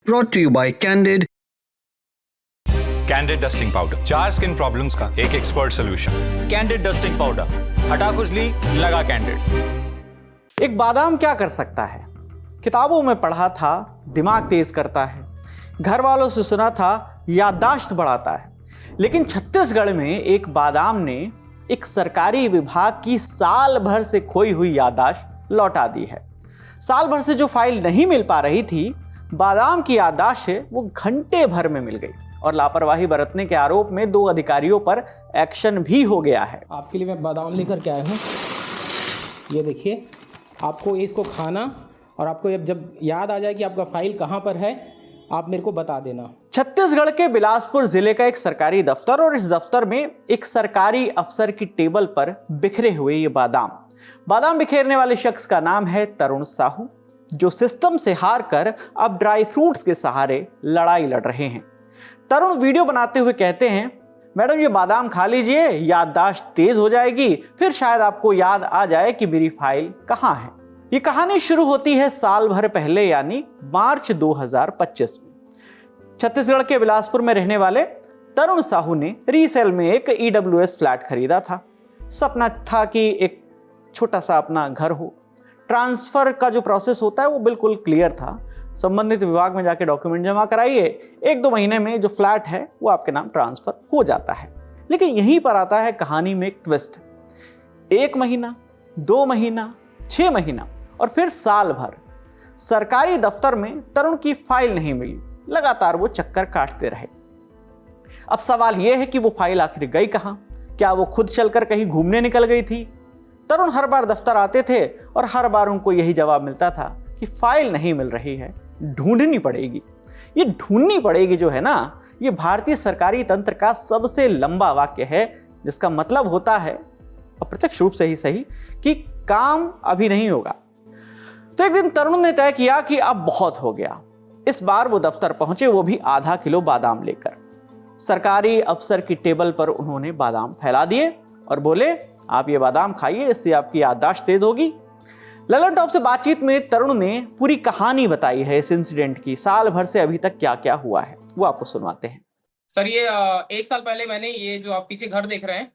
brought to you by Candid. Candid dusting powder, 4 skin problems का एक expert solution. Candid dusting powder, हटा खुजली, लगा कैंडिड। एक बादाम क्या कर सकता है? किताबों में पढ़ा था दिमाग तेज करता है, घर वालों से सुना था याददाश्त बढ़ाता है, लेकिन छत्तीसगढ़ में एक बादाम ने एक सरकारी विभाग की साल भर से खोई हुई याददाश्त लौटा दी है। साल भर से जो फाइल नहीं मिल पा रही थी, बादाम की याददाश्त है वो घंटे भर में मिल गई और लापरवाही बरतने के आरोप में 2 अधिकारियों पर एक्शन भी हो गया है। आपके लिए मैं बादाम लेकर के आया हूँ। ये देखिए, आपको इसको खाना और आपको जब याद आ जाए कि आपका फाइल कहाँ पर है, आप मेरे को बता देना। छत्तीसगढ़ के बिलासपुर जिले का एक सरकारी दफ्तर, और इस दफ्तर में एक सरकारी अफसर की टेबल पर बिखरे हुए ये बादाम बिखेरने वाले शख्स का नाम है तरुण साहू, जो सिस्टम से हार कर अब ड्राई फ्रूट्स के सहारे लड़ाई लड़ रहे हैं। तरुण वीडियो बनाते हुए कहते हैं, मैडम ये बादाम खा लीजिए, याददाश्त तेज हो जाएगी, फिर शायद आपको याद आ जाए कि मेरी फाइल कहाँ है। ये कहानी शुरू होती है साल भर पहले, यानी मार्च 2025 में। छत्तीसगढ़ के बिलासपुर में रहने वाले तरुण साहू ने रीसेल में एक EWS फ्लैट खरीदा था। सपना था कि एक छोटा सा अपना घर हो। ट्रांसफर का जो प्रोसेस होता है वो बिल्कुल क्लियर था। संबंधित विभाग में जाके डॉक्यूमेंट जमा कराइए, 1-2 महीने में जो फ्लैट है वो आपके नाम ट्रांसफर हो जाता है। लेकिन यहीं पर आता है कहानी में एक ट्विस्ट। 1 महीना, 2 महीना, 6 महीना और फिर साल भर सरकारी दफ्तर में तरुण की फाइल नहीं मिली। लगातार वो चक्कर काटते रहे। अब सवाल यह है कि वो फाइल आखिर गई कहां? क्या वो खुद चलकर कहीं घूमने निकल गई थी? तरुण हर बार दफ्तर आते थे और हर बार उनको यही जवाब मिलता था कि फाइल नहीं मिल रही है, ढूंढनी पड़ेगी। ये ढूंढनी पड़ेगी जो है ना, ये भारतीय सरकारी तंत्र का सबसे लंबा वाक्य है, जिसका मतलब होता है अप्रत्यक्ष रूप से ही सही कि काम अभी नहीं होगा। तो एक दिन तरुण ने तय किया कि अब बहुत हो गया। इस बार वो दफ्तर पहुंचे, वो भी आधा किलो बादाम लेकर। सरकारी अफसर की टेबल पर उन्होंने बादाम फैला दिए और बोले, आप ये बादाम खाइए, इससे आपकी याददाश्त तेज होगी। ललन टॉप से बातचीत में तरुण ने पूरी कहानी बताई है इस इंसिडेंट की। साल भर से अभी तक क्या क्या हुआ है वो आपको सुनवाते हैं। सर, ये 1 साल पहले मैंने ये जो आप पीछे घर देख रहे हैं,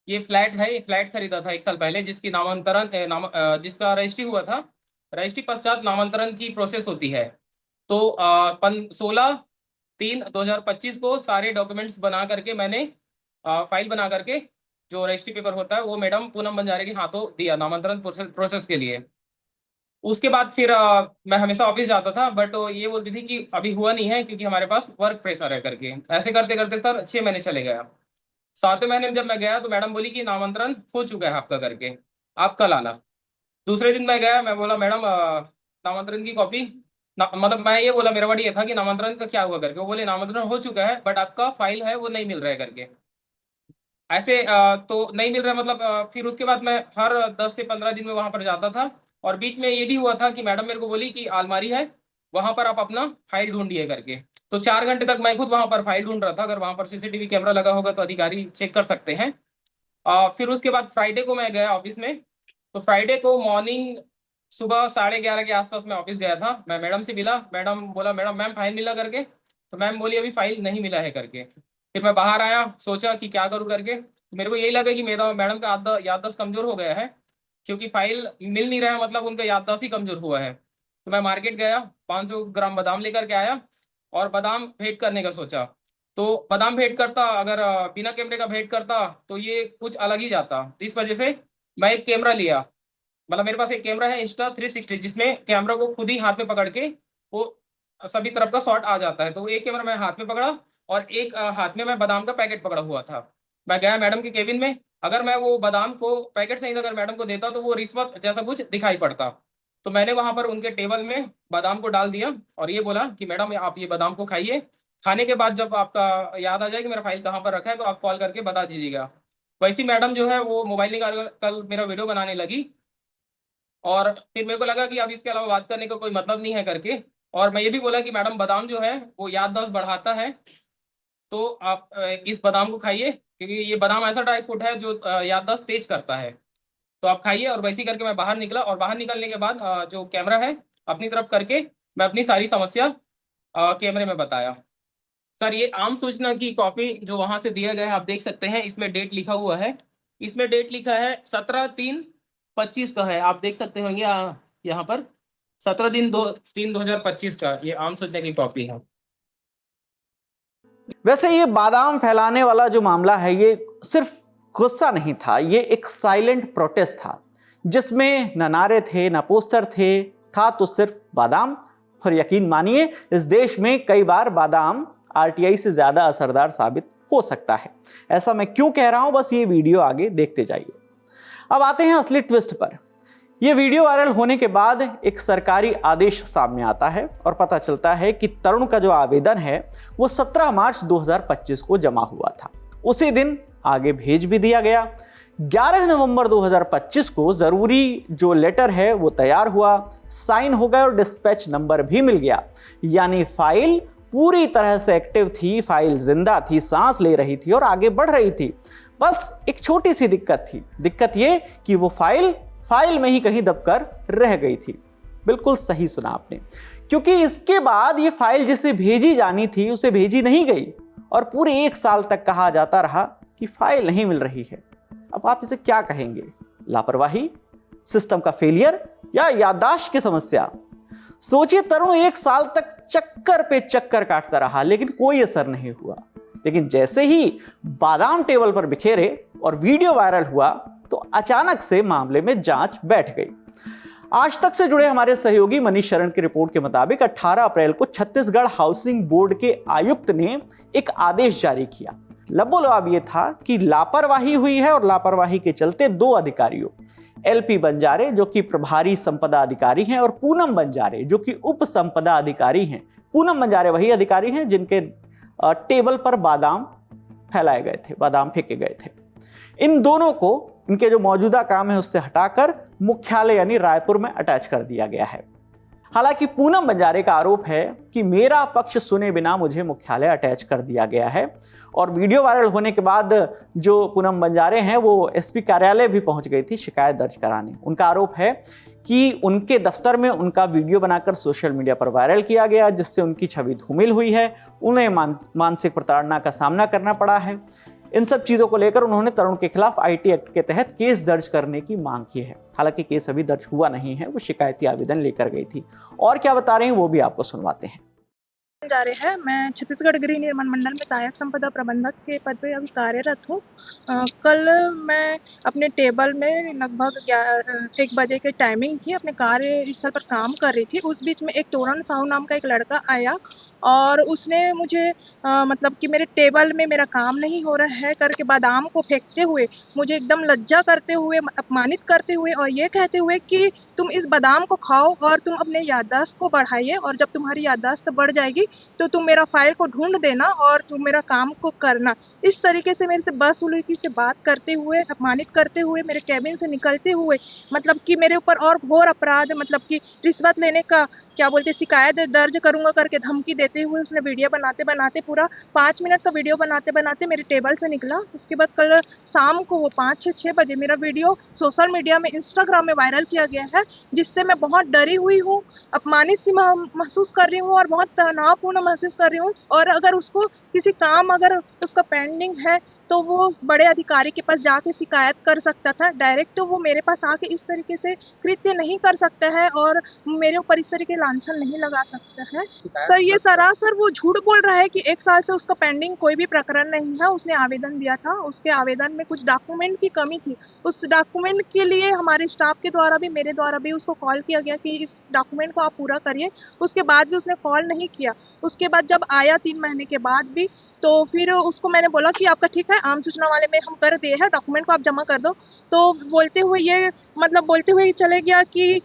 ये फ्लैट है। ये फ्लैट खरीदा था 1 साल पहले, जिसकी जिसका रजिस्ट्री हुआ था। रजिस्ट्री पश्चात नामांतरण की प्रोसेस होती है। तो 16/3/2025 को सारे डॉक्यूमेंट्स बना करके मैंने फाइल बना करके जो रजिस्ट्री पेपर होता है वो मैडम पूनम बंजारे के हाथों दिया नामांतरण प्रोसेस के लिए। उसके बाद फिर मैं हमेशा ऑफिस जाता था, बट ये बोलती थी कि अभी हुआ नहीं है क्योंकि हमारे पास वर्क प्रेशर है करके। ऐसे करते करते सर 6 महीने चले गया। 7वें महीने में जब मैं गया तो मैडम बोली कि नामांतरण हो चुका है आपका करके, आप कल आना। दूसरे दिन मैं गया, मैं बोला मैडम नामांतरण की कॉपी, मतलब मैं ये बोला, मेरा वर्ड ये था कि नामांतरण का क्या हुआ करके। वो बोले नामांतरण हो चुका है बट आपका फाइल है वो नहीं मिल रहा है करके। ऐसे तो नहीं मिल रहा है, मतलब फिर उसके बाद मैं हर 10 से 15 दिन में वहां पर जाता था। और बीच में ये भी हुआ था कि मैडम मेरे को बोली कि अलमारी है, वहां पर आप अपना फाइल ढूंढिए करके। तो 4 घंटे तक मैं खुद वहां पर फाइल ढूंढ रहा था। अगर वहां पर CCTV कैमरा लगा होगा तो अधिकारी चेक कर सकते हैं। फिर उसके बाद फ्राइडे को मैं गया ऑफिस में। तो फ्राइडे को मॉर्निंग सुबह 11:30 के आसपास मैं ऑफिस गया था। मैं मैडम से मिला, मैडम बोला मैडम मैम फाइल मिला करके। तो मैम बोली अभी फाइल नहीं मिला है करके। फिर मैं बाहर आया, सोचा कि क्या करूँ करके। तो मेरे को यही लगा कि मेरा मैडम का याददाश्त कमजोर हो गया है, क्योंकि फाइल मिल नहीं रहा है, मतलब उनका याददाश्त ही कमजोर हुआ है। तो मैं मार्केट गया, 500 ग्राम बादाम लेकर के आया और बादाम भेंट करने का सोचा। तो बादाम भेंट करता, अगर बिना कैमरे का भेंट करता तो ये कुछ अलग ही जाता। तो इस वजह से मैं एक कैमरा लिया, मतलब मेरे पास एक कैमरा है Insta360, जिसमें कैमरा को खुद ही हाथ में पकड़ के वो सभी तरफ का शॉट आ जाता है। तो एक कैमरा मैं हाथ में पकड़ा और एक हाथ में मैं बादाम का पैकेट पकड़ा हुआ था। मैं गया मैडम के केबिन में। अगर मैं वो बादाम को पैकेट सहित अगर मैडम को देता तो वो रिश्वत जैसा कुछ दिखाई पड़ता। तो मैंने वहां पर उनके टेबल में बादाम को डाल दिया और ये बोला कि मैडम आप ये बादाम को खाइए। खाने के बाद जब आपका याद आ जाए कि मेरा फाइल कहाँ पर रखा है तो आप कॉल करके बता दीजिएगा। वैसी मैडम जो है वो मोबाइल निकाल कल मेरा वीडियो बनाने लगी। और फिर मेरे को लगा कि अब इसके अलावा बात करने का कोई मतलब नहीं है करके। और मैं ये भी बोला कि मैडम बादाम जो है वो याददाश्त बढ़ाता है, तो आप इस बादाम को खाइए, क्योंकि ये बादाम ऐसा ड्राई फ्रूट है जो याददाश्त तेज करता है। तो आप खाइए। और वैसे ही करके मैं बाहर निकला और बाहर निकलने के बाद जो कैमरा है अपनी तरफ करके मैं अपनी सारी समस्या कैमरे में बताया। सर ये आम सूचना की कॉपी जो वहां से दिया गया है आप देख सकते हैं, इसमें डेट लिखा हुआ है। इसमें डेट लिखा है 17/3/25 का है, आप देख सकते होंगे यहाँ पर 17/3/2025 का ये आम सूचना की कॉपी है। वैसे ये बादाम फैलाने वाला जो मामला है, ये सिर्फ गुस्सा नहीं था, ये एक साइलेंट प्रोटेस्ट था जिसमें न नारे थे न पोस्टर थे, था तो सिर्फ बादाम। और यकीन मानिए इस देश में कई बार बादाम आरटीआई से ज्यादा असरदार साबित हो सकता है। ऐसा मैं क्यों कह रहा हूं, बस ये वीडियो आगे देखते जाइए। अब आते हैं असली ट्विस्ट पर। यह वीडियो वायरल होने के बाद एक सरकारी आदेश सामने आता है और पता चलता है कि तरुण का जो आवेदन है वो 17 मार्च 2025 को जमा हुआ था। उसी दिन आगे भेज भी दिया गया। 11 नवंबर 2025 को जरूरी जो लेटर है वो तैयार हुआ, साइन हो गया और डिस्पैच नंबर भी मिल गया। यानी फाइल पूरी तरह से एक्टिव थी, फाइल जिंदा थी, सांस ले रही थी और आगे बढ़ रही थी। बस एक छोटी सी दिक्कत थी, दिक्कत ये कि वो फाइल में ही कहीं दबकर रह गई थी। बिल्कुल सही सुना आपने, क्योंकि इसके बाद ये फाइल जिसे भेजी जानी थी उसे भेजी नहीं गई और पूरे 1 साल तक कहा जाता रहा कि फाइल नहीं मिल रही है। अब आप इसे क्या कहेंगे? लापरवाही, सिस्टम का फेलियर या याददाश्त की समस्या? सोचिए, तरुण 1 साल तक चक्कर पे चक्कर काटता रहा लेकिन कोई असर नहीं हुआ। लेकिन जैसे ही बादाम टेबल पर बिखेरे और वीडियो वायरल हुआ तो अचानक से मामले में जांच बैठ गई। आज तक से जुड़े हमारे सहयोगी मनीष शरण की रिपोर्ट के मुताबिक 18 अप्रैल को छत्तीसगढ़ हाउसिंग बोर्ड के आयुक्त ने एक आदेश जारी किया। लबोलबाब ये था कि लापरवाही हुई है और लापरवाही के चलते 2 अधिकारियों, एलपी बंजारे जो कि प्रभारी संपदा अधिकारी हैं और पूनम बंजारे जो कि उप संपदा अधिकारी हैं। पूनम बंजारे वही अधिकारी हैं जिनके टेबल पर बादाम फैलाए गए थे, बादाम फेंके गए थे। इन दोनों को इनके जो मौजूदा काम है उससे हटाकर मुख्यालय यानी रायपुर में अटैच कर दिया गया है। हालांकि पूनम बंजारे का आरोप है कि मेरा पक्ष सुने बिना मुझे मुख्यालय अटैच कर दिया गया है और वीडियो वायरल होने के बाद जो पूनम बंजारे हैं वो एसपी कार्यालय भी पहुंच गई थी शिकायत दर्ज कराने। उनका आरोप है कि उनके दफ्तर में उनका वीडियो बनाकर सोशल मीडिया पर वायरल किया गया जिससे उनकी छवि धूमिल हुई है, उन्हें मानसिक प्रताड़ना का सामना करना पड़ा है। इन सब चीज़ों को लेकर उन्होंने तरुण के खिलाफ आईटी एक्ट के तहत केस दर्ज करने की मांग की है। हालांकि केस अभी दर्ज हुआ नहीं है, वो शिकायती आवेदन लेकर गई थी। और क्या बता रहे हैं वो भी आपको सुनवाते हैं। जा रहे हैं। मैं छत्तीसगढ़ गृह निर्माण मंडल में सहायक संपदा प्रबंधक के पद पे अभी कार्यरत हूँ। कल मैं अपने टेबल में लगभग 1 बजे के टाइमिंग थी, अपने कार्यस्थल पर काम कर रही थी। उस बीच में एक तोरण साहू नाम का एक लड़का आया और उसने मुझे मतलब कि मेरे टेबल में मेरा काम नहीं हो रहा है करके बादाम को फेंकते हुए, मुझे एकदम लज्जा करते हुए, अपमानित करते हुए और ये कहते हुए कि तुम इस बादाम को खाओ और तुम अपने याददाश्त को बढ़ाइए और जब तुम्हारी याददाश्त बढ़ जाएगी तो तुम मेरा फाइल को ढूंढ देना और तुम मेरा काम को करना। इस तरीके से मेरे से बदसलूकी से बात करते हुए, अपमानित करते हुए, मेरे कैबिन से निकलते हुए, मतलब कि मेरे ऊपर और घोर अपराध, मतलब कि रिश्वत लेने का क्या बोलते शिकायत दर्ज करूंगा करके धमकी देते हुए उसने वीडियो बनाते बनाते पूरा 5 मिनट का वीडियो बनाते बनाते मेरे टेबल से निकला। उसके बाद कल शाम को वो 5-6 बजे मेरा वीडियो सोशल मीडिया में, इंस्टाग्राम में वायरल किया गया है, जिससे मैं बहुत डरी हुई हूँ, अपमानित सी महसूस कर रही हूँ और बहुत तनावपूर्ण महसूस कर रही हूँ। और अगर उसको किसी काम अगर उसका पेंडिंग है तो वो बड़े अधिकारी के पास जाके शिकायत कर सकता था। डायरेक्ट वो मेरे पास आके इस तरीके से कृत्य नहीं कर सकता है और मेरे ऊपर इस तरीके लांछन नहीं लगा सकता है। सर ये सरासर वो झूठ बोल रहा है कि 1 साल से उसका पेंडिंग कोई भी प्रकरण नहीं है। उसने आवेदन दिया था, उसके आवेदन में कुछ डॉक्यूमेंट की कमी थी। उस डॉक्यूमेंट के लिए हमारे स्टाफ के द्वारा भी, मेरे द्वारा भी उसको कॉल किया गया कि इस डॉक्यूमेंट को आप पूरा करिए। उसके बाद भी उसने कॉल नहीं किया। उसके बाद जब आया 3 महीने के बाद भी, तो फिर उसको मैंने बोला कि आपका ठीक है, आम सूचना वाले में हम कर दिए हैं, डॉक्यूमेंट को आप जमा कर दो। तो बोलते हुए ही चले गया कि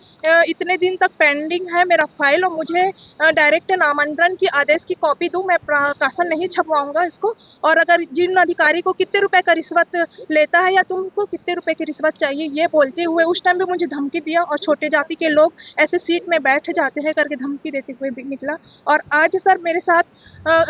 इतने दिन तक पेंडिंग है मेरा फाइल और मुझे डायरेक्ट नामांतरण की आदेश की कॉपी दूं, मैं प्रकाशन नहीं छपवाऊंगा इसको। और अगर जिन अधिकारी को कितने रुपए का रिश्वत लेता है या तुमको कितने रुपए की रिश्वत चाहिए, ये बोलते हुए उस टाइम पे मुझे धमकी दिया। और छोटे जाति के लोग ऐसे सीट में बैठ जाते हैं करके धमकी देते हुए भी निकला। और आज सर मेरे साथ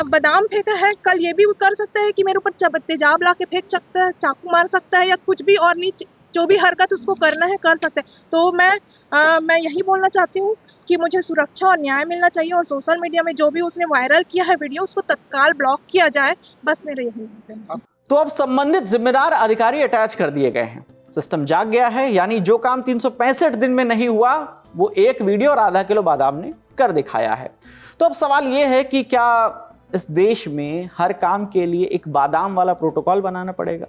बादाम फेंका है, कल ये भी कर सकता है कि मेरे ऊपर तेजाब ला के फेंक सकता है, चाकू मार सकता है या कुछ भी और नीच जो भी हरकत उसको करना है कर सकता है। तो मैं यही बोलना चाहती हूँ कि मुझे सुरक्षा और न्याय मिलना चाहिए और सोशल मीडिया में जो भी उसने वायरल किया है वीडियो उसको तत्काल ब्लॉक किया जाए, बस मेरा यही है। तो अब संबंधित जिम्मेदार अधिकारी अटैच कर दिए गए हैं, सिस्टम जाग गया है, यानी जो काम 365 दिन में नहीं हुआ वो एक वीडियो और आधा किलो बादाम ने कर दिखाया है। तो अब सवाल यह है कि क्या इस देश में हर काम के लिए एक बादाम वाला प्रोटोकॉल बनाना पड़ेगा?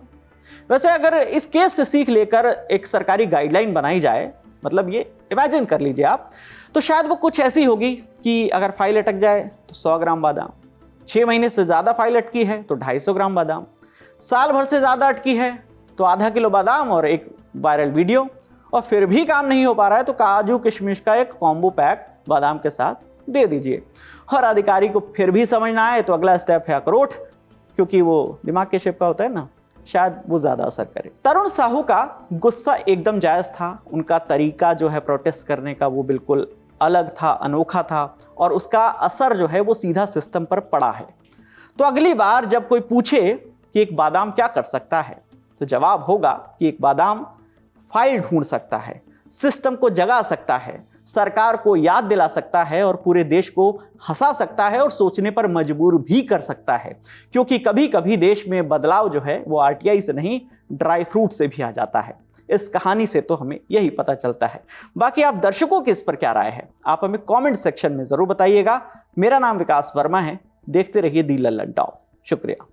वैसे अगर इस केस से सीख लेकर एक सरकारी गाइडलाइन बनाई जाए, मतलब ये इमेजिन कर लीजिए आप, तो शायद वो कुछ ऐसी होगी कि अगर फाइल अटक जाए तो 100 ग्राम बादाम, 6 महीने से ज़्यादा फाइल अटकी है तो 250 ग्राम बादाम, साल भर से ज़्यादा अटकी है तो आधा किलो बादाम और एक वायरल वीडियो, और फिर भी काम नहीं हो पा रहा है तो काजू किशमिश का एक कॉम्बो पैक बादाम के साथ दे दीजिए। और अधिकारी को फिर भी समझ ना आए तो अगला स्टेप है अखरोट, क्योंकि वो दिमाग के शेप का होता है ना, शायद वो ज़्यादा असर करे। तरुण साहू का गुस्सा एकदम जायज़ था, उनका तरीका जो है प्रोटेस्ट करने का वो बिल्कुल अलग था, अनोखा था, और उसका असर जो है वो सीधा सिस्टम पर पड़ा है। तो अगली बार जब कोई पूछे कि एक बादाम क्या कर सकता है, तो जवाब होगा कि एक बादाम फाइल ढूंढ सकता है, सिस्टम को जगा सकता है, सरकार को याद दिला सकता है और पूरे देश को हंसा सकता है और सोचने पर मजबूर भी कर सकता है। क्योंकि कभी कभी देश में बदलाव जो है वो आरटीआई से नहीं, ड्राई फ्रूट से भी आ जाता है। इस कहानी से तो हमें यही पता चलता है। बाकी आप दर्शकों की इस पर क्या राय है, आप हमें कमेंट सेक्शन में जरूर बताइएगा। मेरा नाम विकास वर्मा है, देखते रहिए दी लल्लन टॉप। शुक्रिया।